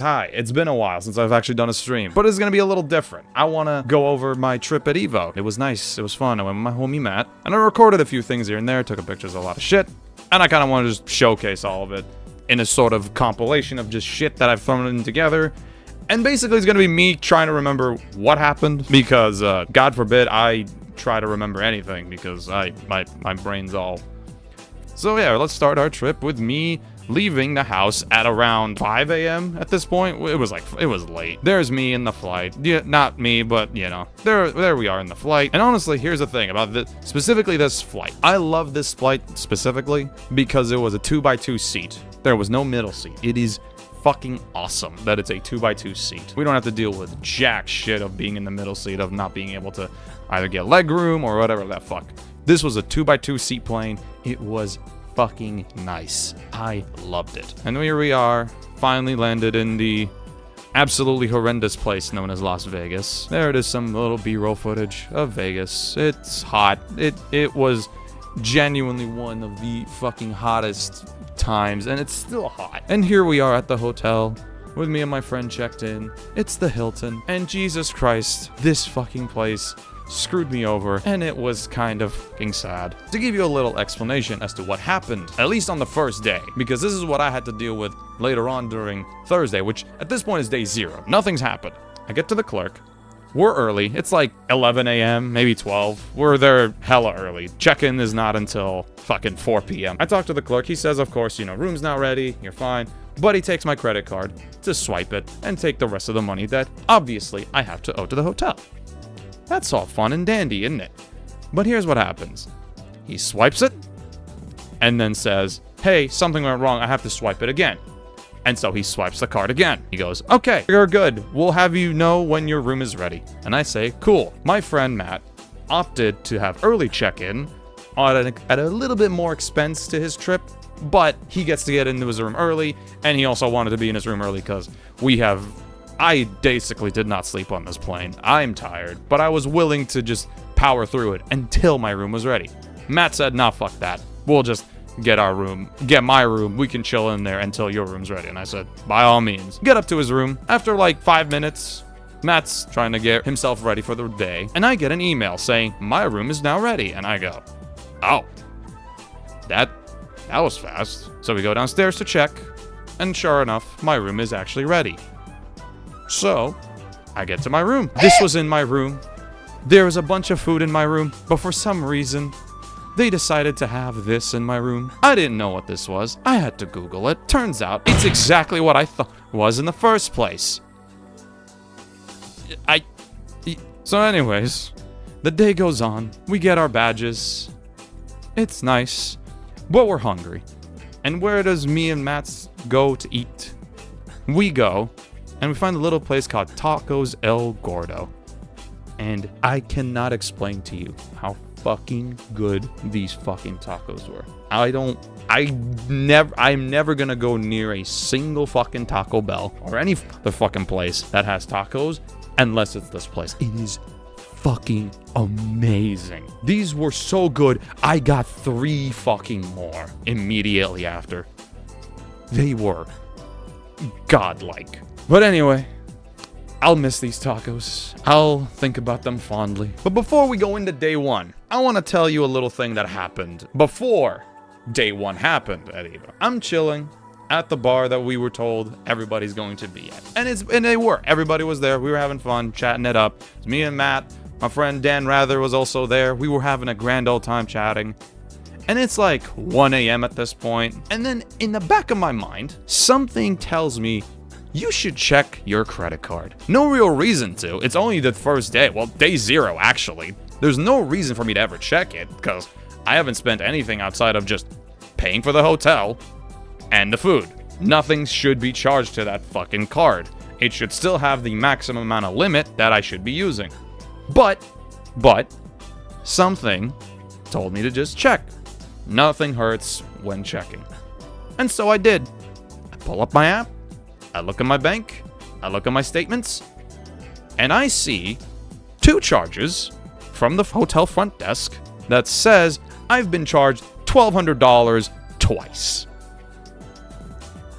Hi, it's been a while since I've actually done a stream, but it's gonna be a little different. I wanna go over my trip at EVO. It was nice, it was fun. I went with my homie Matt, and I recorded a few things here and there, took pictures of a lot of shit, and I kinda wanna just showcase all of it in a sort of compilation of just shit that I've thrown in together. And basically it's gonna be me trying to remember what happened, because God forbid I try to remember anything, because my brain's all... So yeah, let's start our trip with me leaving the house at around 5 a.m. at this point. It was late. There's me in the flight. Yeah, not me, but you know, there we are in the flight. And honestly, here's the thing about specifically this flight. I love this flight specifically because it was a 2x2 seat. There was no middle seat. It is fucking awesome that it's a 2x2 seat. We don't have to deal with jack shit of being in the middle seat, of not being able to either get leg room or whatever the fuck. This was a 2x2 seat plane. It was fucking nice. I loved it. And here we are, finally landed in the absolutely horrendous place known as Las Vegas. There it is, some little B-roll footage of Vegas. It's hot. It was genuinely one of the fucking hottest times, and it's still hot. And here we are at the hotel with me and my friend checked in. It's the Hilton, and Jesus Christ, this fucking place screwed me over, and it was kind of fucking sad. To give you a little explanation as to what happened, at least on the first day, because this is what I had to deal with later on during Thursday, which at this point is day 0. Nothing's happened. I get to the clerk. We're early. It's like 11 a.m., maybe 12. We're there hella early. Check-in is not until fucking 4 p.m. I talk to the clerk. He says, of course, you know, room's not ready. You're fine. But he takes my credit card to swipe it and take the rest of the money that obviously I have to owe to the hotel. That's all fun and dandy, isn't it? But here's what happens. He swipes it, and then says, hey, something went wrong, I have to swipe it again. And so he swipes the card again. He goes, okay, you're good. We'll have you know when your room is ready. And I say, cool. My friend Matt opted to have early check-in at a little bit more expense to his trip, but he gets to get into his room early, and he also wanted to be in his room early because I basically did not sleep on this plane. I'm tired, but I was willing to just power through it until my room was ready. Matt said, nah, fuck that. We'll just get my room. We can chill in there until your room's ready. And I said, by all means. Get up to his room. After like 5 minutes, Matt's trying to get himself ready for the day, and I get an email saying, my room is now ready. And I go, oh, that was fast. So we go downstairs to check, and sure enough, my room is actually ready. So, I get to my room. This was in my room. There was a bunch of food in my room, but for some reason, they decided to have this in my room. I didn't know what this was. I had to Google it. Turns out, it's exactly what I thought it was in the first place. So anyways, the day goes on. We get our badges. It's nice, but we're hungry. And where does me and Matt go to eat? We go, and we find a little place called Tacos El Gordo. And I cannot explain to you how fucking good these fucking tacos were. I'm never gonna go near a single fucking Taco Bell or any other fucking place that has tacos unless it's this place. It is fucking amazing. These were so good, I got 3 fucking more immediately after. They were godlike. But anyway, I'll miss these tacos. I'll think about them fondly. But before we go into day 1, I want to tell you a little thing that happened before day 1 happened at EVO. I'm chilling at the bar that we were told everybody's going to be at. And they were. Everybody was there. We were having fun, chatting it up. It was me and Matt. My friend Dan Rather was also there. We were having a grand old time chatting. And it's like 1 a.m. at this point. And then in the back of my mind, something tells me, you should check your credit card. No real reason to. It's only the first day. Well, day 0, actually. There's no reason for me to ever check it, because I haven't spent anything outside of just paying for the hotel and the food. Nothing should be charged to that fucking card. It should still have the maximum amount of limit that I should be using. But, something told me to just check. Nothing hurts when checking. And so I did. I pull up my app. I look at my bank, I look at my statements, and I see 2 charges from the hotel front desk that says I've been charged $1,200 twice.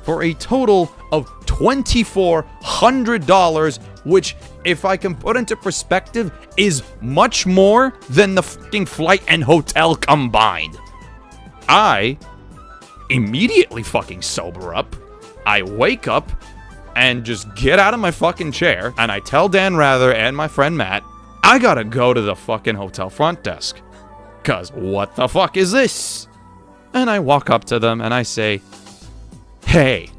For a total of $2,400, which, if I can put into perspective, is much more than the fucking flight and hotel combined. I immediately fucking sober up. I wake up and just get out of my fucking chair, and I tell Dan Rather and my friend Matt, I gotta go to the fucking hotel front desk. 'Cause what the fuck is this? And I walk up to them and I say, hey,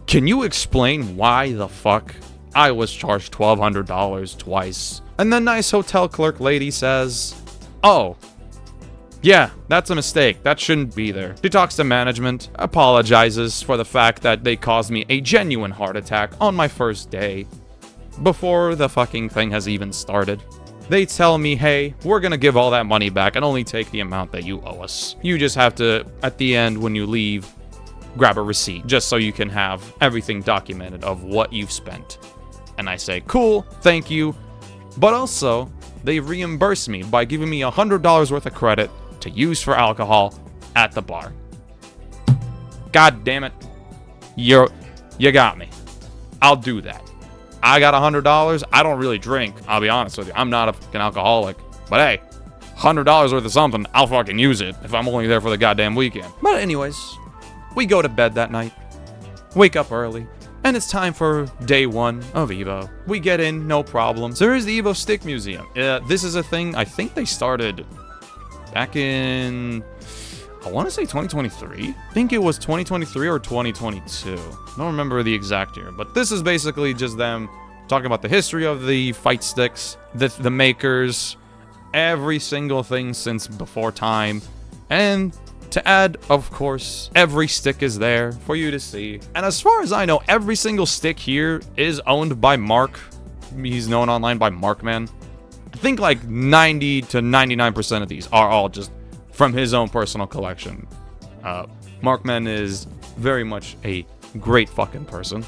can you explain why the fuck I was charged $1,200 twice? And the nice hotel clerk lady says, oh, yeah, that's a mistake. That shouldn't be there. She talks to management, apologizes for the fact that they caused me a genuine heart attack on my first day, before the fucking thing has even started. They tell me, hey, we're gonna give all that money back and only take the amount that you owe us. You just have to, at the end when you leave, grab a receipt, just so you can have everything documented of what you've spent. And I say, cool, thank you. But also, they reimburse me by giving me $100 worth of credit to use for alcohol at the bar. God damn it. You got me. I'll do that. I got $100. I don't really drink, I'll be honest with you. I'm not a fucking alcoholic. But hey, $100 worth of something, I'll fucking use it if I'm only there for the goddamn weekend. But anyways, we go to bed that night, wake up early, and it's time for day one of EVO. We get in, no problems. There is the EVO Stick Museum. This is a thing I think they started back in, I want to say 2023? I think it was 2023 or 2022. I don't remember the exact year, but this is basically just them talking about the history of the fight sticks, the makers, every single thing since before time, and to add, of course, every stick is there for you to see. And as far as I know, every single stick here is owned by Mark. He's known online by Markman. I think like 90 to 99% of these are all just from his own personal collection. Markman is very much a great fucking person.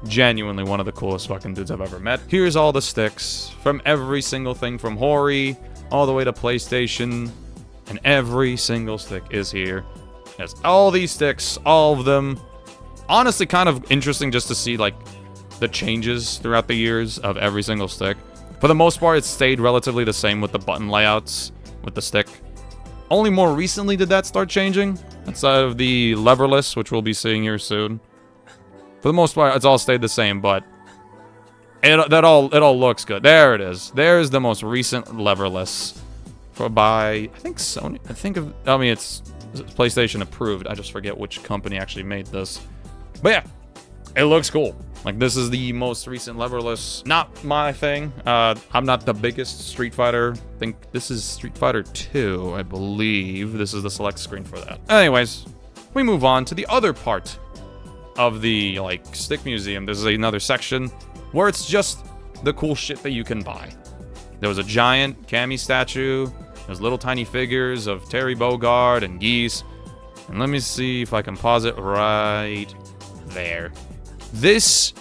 Genuinely one of the coolest fucking dudes I've ever met. Here's all the sticks from every single thing from Hori all the way to PlayStation. And every single stick is here. Yes, all these sticks, all of them. Honestly, kind of interesting just to see, like, the changes throughout the years of every single stick. For the most part, it stayed relatively the same with the button layouts with the stick. Only more recently did that start changing, outside of the leverless, which we'll be seeing here soon. For the most part, it's all stayed the same, but it all looks good. There it is. There's the most recent leverless. By, I think Sony, it's PlayStation approved. I just forget which company actually made this. But yeah, it looks cool. Like, this is the most recent leverless. Not my thing. I'm not the biggest Street Fighter. I think this is Street Fighter 2, I believe. This is the select screen for that. Anyways, we move on to the other part of the, like, stick museum. This is another section where it's just the cool shit that you can buy. There was a giant Cammy statue. There's little tiny figures of Terry Bogard and Geese. And let me see if I can pause it right there. This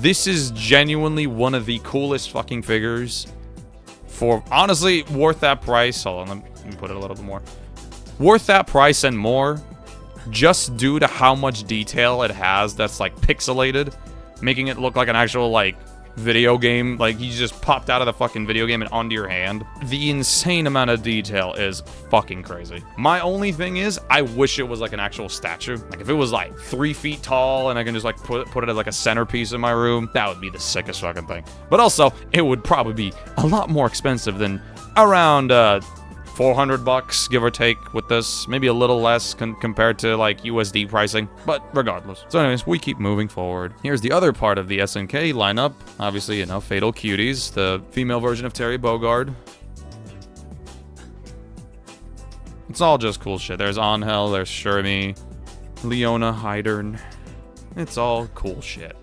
is genuinely one of the coolest fucking figures. For, honestly, worth that price. Hold on, let me put it a little bit more. Worth that price and more, just due to how much detail it has that's, like, pixelated. Making it look like an actual, like, video game. Like, he just popped out of the fucking video game and onto your hand. The insane amount of detail is fucking crazy. My only thing is, I wish it was like an actual statue. Like, if it was like 3 feet tall and I can just like put it as like a centerpiece in my room, that would be the sickest fucking thing. But also, it would probably be a lot more expensive than around $400, give or take, with this. Maybe a little less compared to, like, USD pricing. But regardless. So anyways, we keep moving forward. Here's the other part of the SNK lineup. Obviously, you know, Fatal Cuties, the female version of Terry Bogard. It's all just cool shit. There's Angel, there's Shermie, Leona Hydern. It's all cool shit.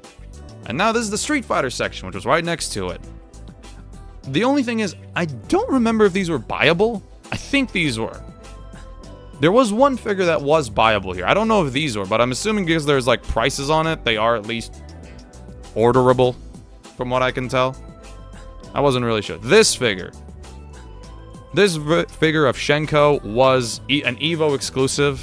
And now this is the Street Fighter section, which was right next to it. The only thing is, I don't remember if these were buyable. I think these were. There was one figure that was buyable here. I don't know if these were, but I'm assuming because there's, like, prices on it, they are at least orderable, from what I can tell. I wasn't really sure. This figure of Shenko was an EVO exclusive.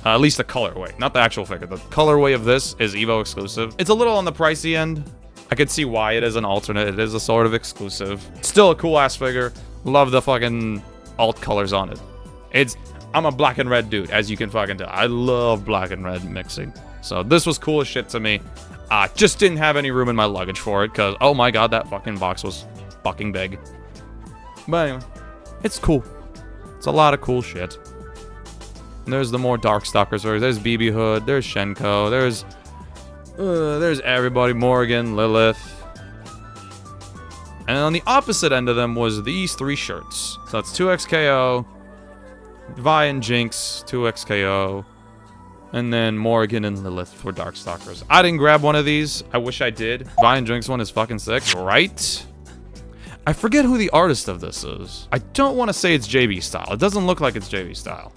At least the colorway, not the actual figure. The colorway of this is EVO exclusive. It's a little on the pricey end. I could see why it is an alternate. It is a sort of exclusive. Still a cool ass figure. Love the fucking alt colors on it. I'm a black and red dude, as you can fucking tell. I love black and red mixing. So this was cool as shit to me. Just didn't have any room in my luggage for it, because, oh my god, that fucking box was fucking big. But anyway, it's cool. It's a lot of cool shit. And there's the more Darkstalkers. There's BB Hood. There's Shenko. There's everybody. Morgan, Lilith. And on the opposite end of them was these 3 shirts. So it's 2XKO, Vi and Jinx, 2XKO, and then Morgan and Lilith for Darkstalkers. I didn't grab one of these. I wish I did. Vi and Jinx one is fucking sick, right? I forget who the artist of this is. I don't want to say it's JB style. It doesn't look like it's JB style.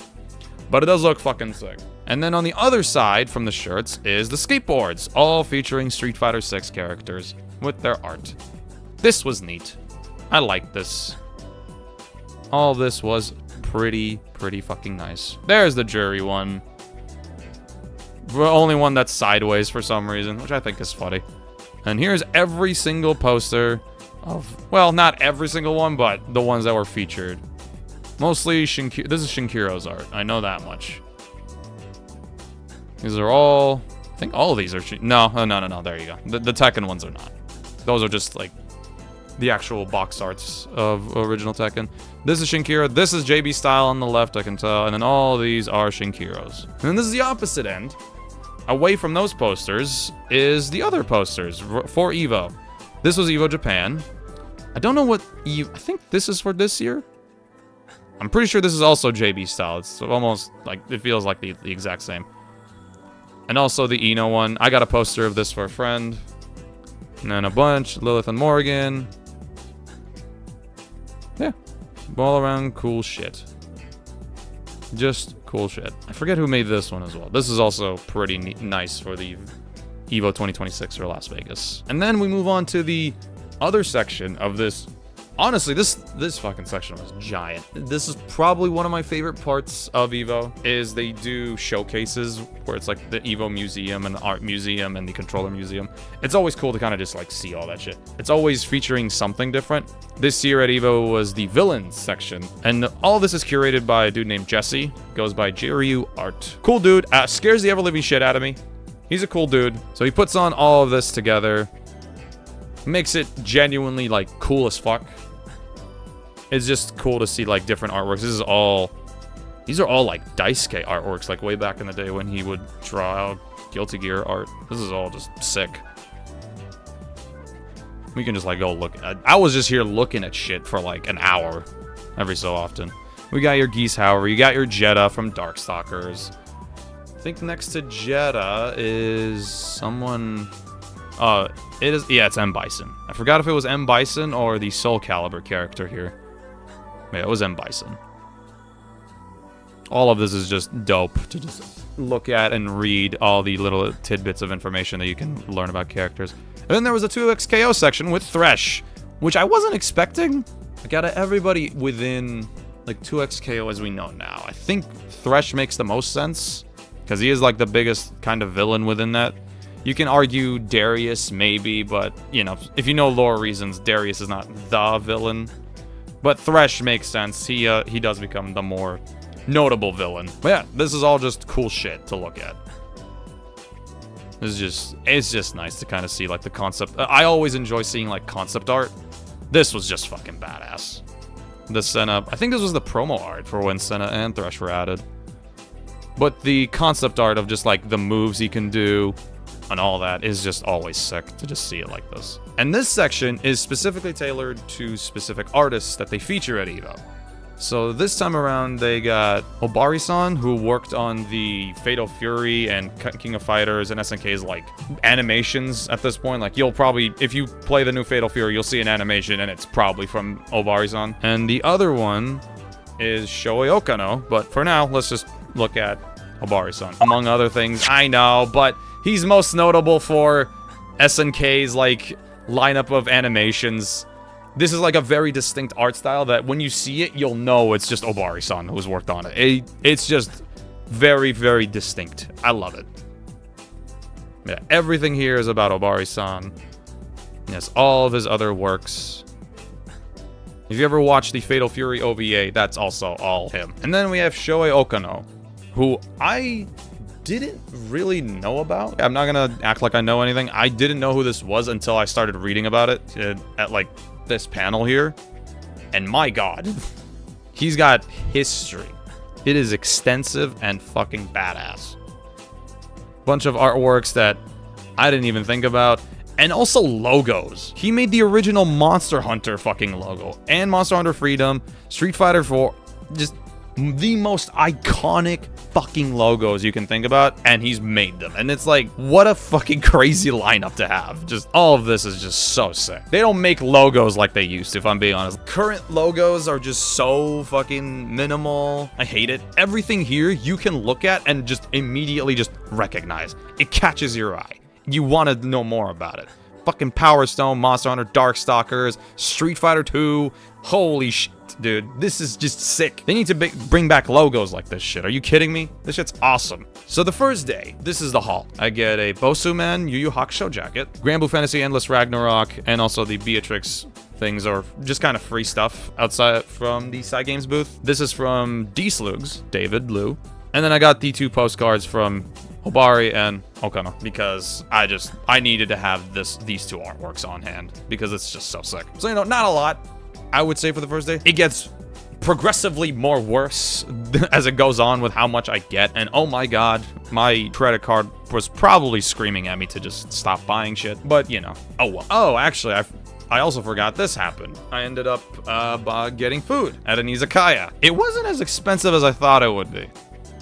But it does look fucking sick. And then on the other side from the shirts is the skateboards, all featuring Street Fighter 6 characters with their art. This was neat. I liked this. All this was pretty fucking nice. There's the jury one. The only one that's sideways for some reason, which I think is funny. And here's every single poster of, well, not every single one, but the ones that were featured. Mostly Shinkiro. This is Shinkiro's art. I know that much. These are all... I think all of these are... No. There you go. The Tekken ones are not. Those are just, like, the actual box arts of original Tekken. This is Shinkiro. This is JB style on the left, I can tell. And then all these are Shinkiros. And then this is the opposite end. Away from those posters is the other posters for EVO. This was EVO Japan. I don't know what... I think this is for this year. I'm pretty sure this is also JB style. It's almost like, it feels like the exact same. And also the Eno one. I got a poster of this for a friend. And then a bunch, Lilith and Morgan. Yeah, all around cool shit. Just cool shit. I forget who made this one as well. This is also pretty nice for the EVO 2026 for Las Vegas. And then we move on to the other section of this. Honestly, this fucking section was giant. This is probably one of my favorite parts of EVO, is they do showcases where it's like the EVO Museum and Art Museum and the Controller Museum. It's always cool to kind of just like see all that shit. It's always featuring something different. This year at EVO was the Villains section, and all this is curated by a dude named Jesse. Goes by Jiryu Art. Cool dude, scares the ever-living shit out of me. He's a cool dude. So he puts on all of this together. Makes it genuinely like cool as fuck. It's just cool to see like different artworks. These are all like Daisuke artworks, like way back in the day when he would draw out Guilty Gear art. This is all just sick. We can just like go look. I was just here looking at shit for like an hour every so often. We got your Geese Hauer, you got your Jetta from Darkstalkers. I think next to Jetta is someone... it's M. Bison. I forgot if it was M. Bison or the Soul Calibur character here. Yeah, it was M. Bison. All of this is just dope to just look at and read all the little tidbits of information that you can learn about characters. And then there was a 2XKO section with Thresh, which I wasn't expecting. I got everybody within like 2XKO as we know now. I think Thresh makes the most sense because he is like the biggest kind of villain within that. You can argue Darius maybe, but you know, if you know lore reasons, Darius is not the villain. But Thresh makes sense. He does become the more notable villain. But yeah, this is all just cool shit to look at. It's just nice to kind of see like the concept. I always enjoy seeing like concept art. This was just fucking badass. The Senna, I think this was the promo art for when Senna and Thresh were added. But the concept art of just like the moves he can do and all that is just always sick to just see it like this. And this section is specifically tailored to specific artists that they feature at EVO. So this time around, they got Obari-san, who worked on the Fatal Fury and King of Fighters and SNK's like animations at this point. Like you'll probably, if you play the new Fatal Fury, you'll see an animation and it's probably from Obari-san. And the other one is Shoei Okano, but for now, let's just look at Obari-san. Among other things, I know, but he's most notable for SNK's like lineup of animations. This is like a very distinct art style that when you see it, you'll know it's just Obari-san who's worked on it. It's just very, very distinct. I love it. Yeah, everything here is about Obari-san. Yes, all of his other works. If you ever watched the Fatal Fury OVA, that's also all him. And then we have Shohei Okano, who I didn't really know about. I'm not gonna act like I know anything. I didn't know who this was until I started reading about it at like this panel here. And my god, he's got history. It is extensive and fucking badass. Bunch of artworks that I didn't even think about. And also logos. He made the original Monster Hunter fucking logo. And Monster Hunter Freedom, Street Fighter 4. Just the most iconic fucking logos you can think about. And he's made them. And it's like, what a fucking crazy lineup to have. Just all of this is just so sick. They don't make logos like they used to, if I'm being honest. Current logos are just so fucking minimal. I hate it. Everything here you can look at and just immediately just recognize. It catches your eye. You want to know more about it. Fucking Power Stone, Monster Hunter, Darkstalkers, Street Fighter 2. Holy shit, dude. This is just sick. They need to bring back logos like this shit. Are you kidding me? This shit's awesome. So the first day, this is the haul. I get a Bosuman Yu Yu Hakusho jacket, Grand Blue Fantasy Endless Ragnarok, and also the Beatrix things are just kind of free stuff outside from the Side Games booth. This is from D-Slugs, David Liu. And then I got the 2 postcards from Obari and Okano because I needed to have these 2 artworks on hand because it's just so sick. So, you know, not a lot, I would say, for the first day. It gets progressively more worse as it goes on with how much I get. And oh my god, my credit card was probably screaming at me to just stop buying shit. But, you know, oh well. Oh, actually, I also forgot this happened. I ended up getting food at an izakaya. It wasn't as expensive as I thought it would be.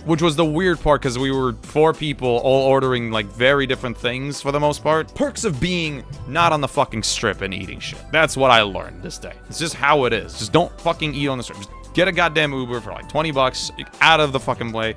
Which was the weird part, because we were 4 people all ordering, like, very different things for the most part. Perks of being not on the fucking strip and eating shit. That's what I learned this day. It's just how it is. Just don't fucking eat on the strip. Just get a goddamn Uber for, like, 20 bucks out of the fucking way.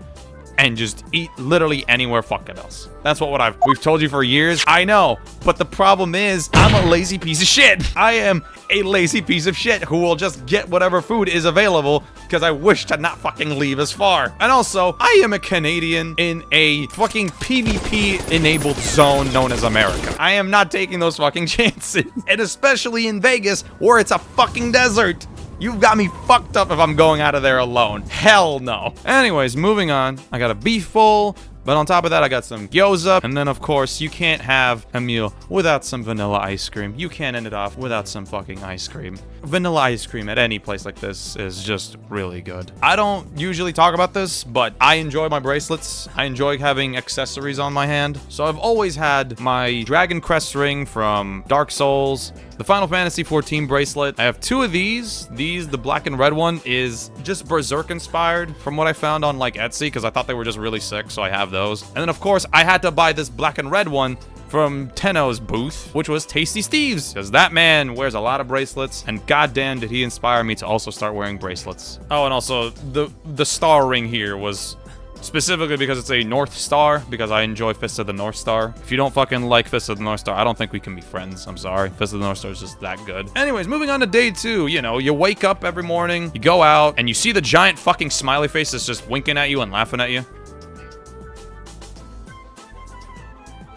And just eat literally anywhere fucking else. That's what we've told you for years. I know, but the problem is, I'm a lazy piece of shit. I am a lazy piece of shit who will just get whatever food is available because I wish to not fucking leave as far. And also, I am a Canadian in a fucking PvP-enabled zone known as America. I am not taking those fucking chances. And especially in Vegas, where it's a fucking desert. You've got me fucked up if I'm going out of there alone. Hell no. Anyways, moving on. I got a beef bowl, but on top of that, I got some gyoza. And then, of course, you can't have a meal without some vanilla ice cream. You can't end it off without some fucking ice cream. Vanilla ice cream at any place like this is just really good. I don't usually talk about this, but I enjoy my bracelets. I enjoy having accessories on my hand. So I've always had my Dragon Crest ring from Dark Souls, the Final Fantasy XIV bracelet. I have 2 of these. The black and red one is just Berserk inspired from what I found on like Etsy because I thought they were just really sick, so I have those. And then of course I had to buy this black and red one from Tenno's booth, which was Tasty Steve's, because that man wears a lot of bracelets, and goddamn did he inspire me to also start wearing bracelets. Oh, and also the star ring here was specifically because it's a North Star, because I enjoy Fist of the North Star. If you don't fucking like Fist of the North Star, I don't think we can be friends. I'm sorry. Fist of the North Star is just that good. Anyways, moving on to day 2. You know, you wake up every morning, you go out, and you see the giant fucking smiley face that's just winking at you and laughing at you.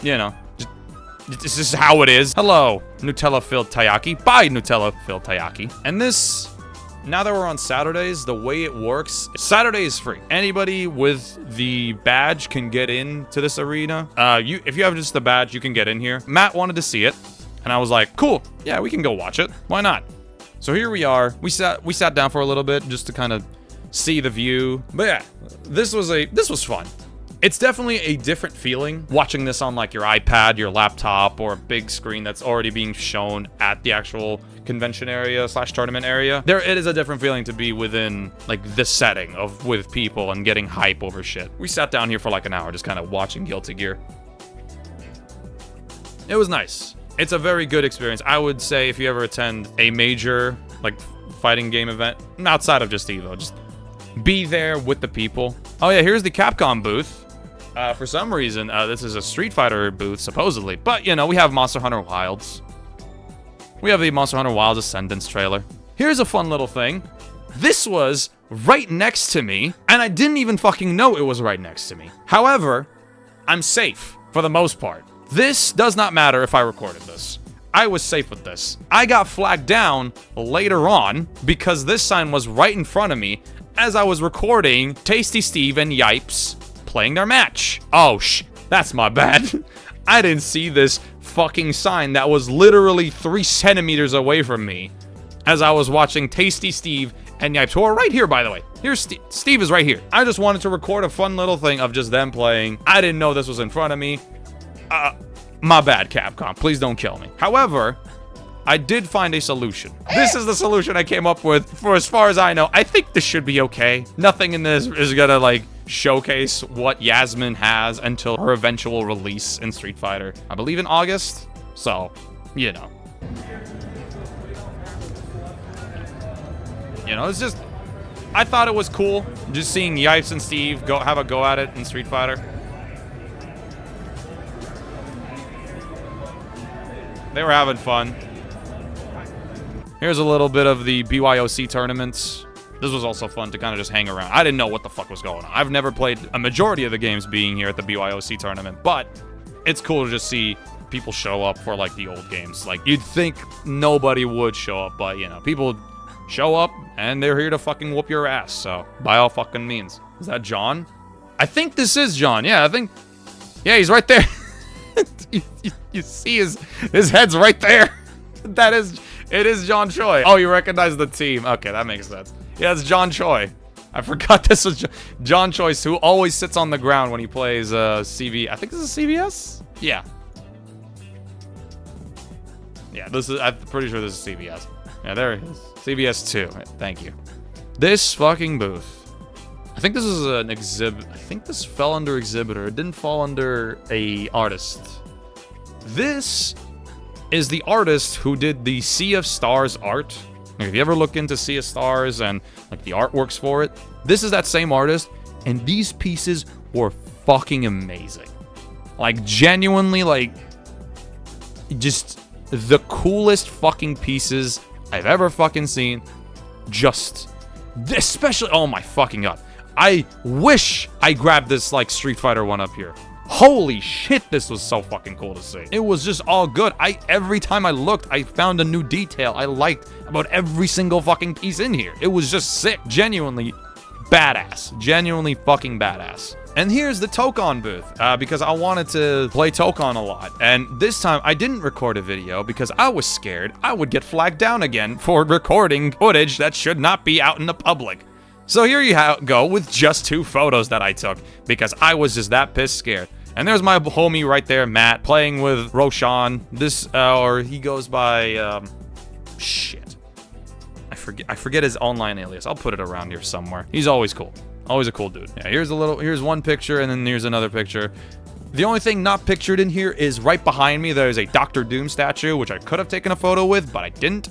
You know, this is how it is. Hello, Nutella-filled taiyaki. Bye, Nutella-filled taiyaki. And this... Now that we're on Saturdays, the way it works, Saturday is free. Anybody with the badge can get into this arena. If you have just the badge, you can get in here. Matt wanted to see it, and I was like, cool, yeah, we can go watch it. Why not? So here we are. We sat down for a little bit just to kind of see the view. But yeah, this was fun. It's definitely a different feeling watching this on like your iPad, your laptop, or a big screen that's already being shown at the actual convention area / tournament area. It is a different feeling to be within like this setting with people and getting hype over shit. We sat down here for like an hour just kind of watching Guilty Gear. It was nice. It's a very good experience. I would say if you ever attend a major like fighting game event, outside of just EVO, just be there with the people. Oh yeah, here's the Capcom booth. For some reason, this is a Street Fighter booth, supposedly. But, you know, we have Monster Hunter Wilds. We have the Monster Hunter Wilds Ascendance trailer. Here's a fun little thing. This was right next to me, and I didn't even fucking know it was right next to me. However, I'm safe for the most part. This does not matter if I recorded this. I was safe with this. I got flagged down later on because this sign was right in front of me as I was recording Tasty Steve and Yipes playing their match. Oh, that's my bad. I didn't see this fucking sign that was literally 3 centimeters away from me as I was watching Tasty Steve and Yipes, who are right here, by the way. Here's Steve. Steve is right here. I just wanted to record a fun little thing of just them playing. I didn't know this was in front of me. My bad, Capcom. Please don't kill me. However, I did find a solution. This is the solution I came up with. For as far as I know, I think this should be okay. Nothing in this is gonna, like, showcase what Yasmin has until her eventual release in Street Fighter. I believe in August. So, you know. You know, it's just... I thought it was cool just seeing Yipes and Steve have a go at it in Street Fighter. They were having fun. Here's a little bit of the BYOC tournaments. This was also fun to kind of just hang around. I didn't know what the fuck was going on. I've never played a majority of the games being here at the BYOC tournament, but it's cool to just see people show up for, like, the old games. Like, you'd think nobody would show up, but, you know, people show up, and they're here to fucking whoop your ass, so by all fucking means. Is that John? I think this is John. Yeah, I think... Yeah, he's right there. you see his head's right there. It is John Choi. Oh, you recognize the team. Okay, that makes sense. Yeah, it's John Choi. I forgot this was John Choi, who always sits on the ground when he plays CV. I think this is CVS? Yeah. Yeah, I'm pretty sure this is CVS. Yeah, there it is. CVS 2. Thank you. This fucking booth. I think this is an exhibit. I think this fell under exhibitor. It didn't fall under a artist. This is the artist who did the Sea of Stars art. Like, if you ever look into Sea of Stars and, like, the artworks for it, this is that same artist, and these pieces were fucking amazing. Like, genuinely, like, just the coolest fucking pieces I've ever fucking seen. Just, especially, oh my fucking god. I wish I grabbed this, like, Street Fighter one up here. Holy shit, this was so fucking cool to see. It was just all good. Every time I looked, I found a new detail I liked about every single fucking piece in here. It was just sick. Genuinely badass. Genuinely fucking badass. And here's the Tokon booth, because I wanted to play Tokon a lot. And this time, I didn't record a video because I was scared I would get flagged down again for recording footage that should not be out in the public. So here you go with just 2 photos that I took because I was just that pissed scared. And there's my homie right there, Matt, playing with Roshan. This, or he goes by, shit. I forget his online alias. I'll put it around here somewhere. He's always cool. Always a cool dude. Yeah, here's one picture, and then here's another picture. The only thing not pictured in here is right behind me, there's a Dr. Doom statue, which I could have taken a photo with, but I didn't.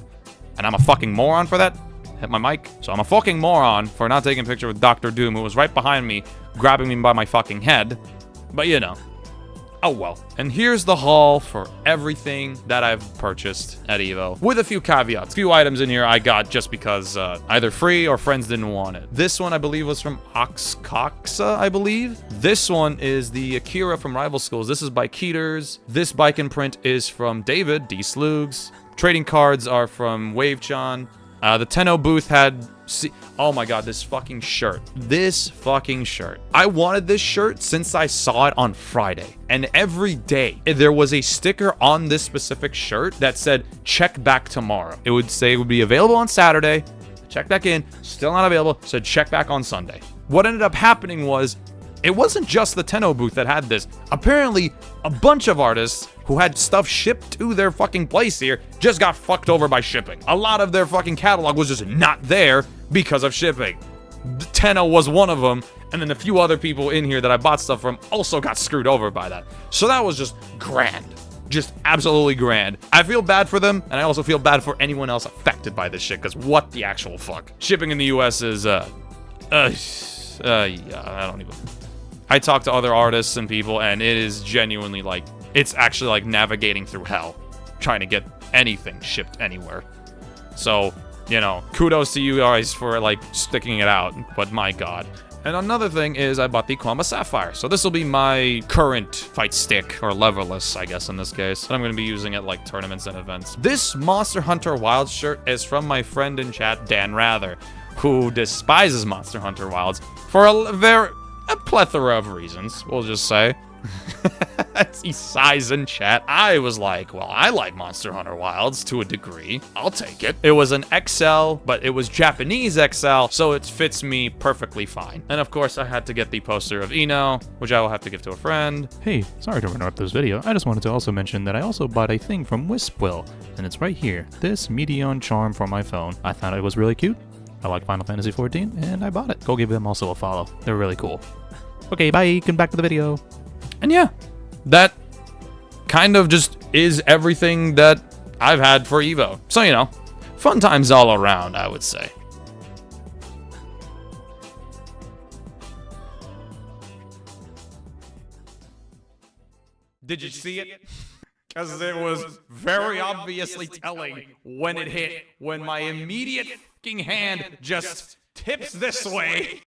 And I'm a fucking moron for that. Hit my mic. So I'm a fucking moron for not taking a picture with Dr. Doom, who was right behind me, grabbing me by my fucking head. But, you know. Oh, well. And here's the haul for everything that I've purchased at EVO. With a few caveats. A few items in here I got just because either free or friends didn't want it. This one, I believe, was from Oxcoxa, I believe. This one is the Akira from Rival Schools. This is by Keeters. This bike and print is from David, D. Slugs. Trading cards are from Wavechan. The Tenno booth had... Oh my god, this fucking shirt. This fucking shirt. I wanted this shirt since I saw it on Friday. And every day, there was a sticker on this specific shirt that said, check back tomorrow. It would say it would be available on Saturday. Check back in. Still not available. Said check back on Sunday. What ended up happening was, it wasn't just the Tenno booth that had this. Apparently, a bunch of artists who had stuff shipped to their fucking place here just got fucked over by shipping. A lot of their fucking catalog was just not there because of shipping. Tenno was one of them, and then a few other people in here that I bought stuff from also got screwed over by that. So that was just grand. Just absolutely grand. I feel bad for them, and I also feel bad for anyone else affected by this shit, because what the actual fuck? Shipping in the US is, yeah, I don't even... I talk to other artists and people, and it is genuinely like, it's actually like navigating through hell, trying to get anything shipped anywhere. So, you know, kudos to you guys for, like, sticking it out, but my god. And another thing is I bought the Kwamba Sapphire. So this will be my current fight stick, or leverless, I guess, in this case. And I'm going to be using it like tournaments and events. This Monster Hunter Wilds shirt is from my friend in chat, Dan Rather, who despises Monster Hunter Wilds for a plethora of reasons, we'll just say. He sighs in chat. I was like, well, I like Monster Hunter Wilds to a degree. I'll take it. It was an XL, but it was Japanese XL, so it fits me perfectly fine. And of course, I had to get the poster of Eno, which I will have to give to a friend. Hey, sorry to interrupt this video. I just wanted to also mention that I also bought a thing from Wispwill, and it's right here. This Meteon charm for my phone. I thought it was really cute. I like Final Fantasy XIV, and I bought it. Go give them also a follow. They're really cool. Okay, bye. Get back to the video. And yeah, that kind of just is everything that I've had for EVO. So, you know, fun times all around, I would say. Did you see it? Because it was very obviously telling when it hit, when my immediate fucking hand just tips this way.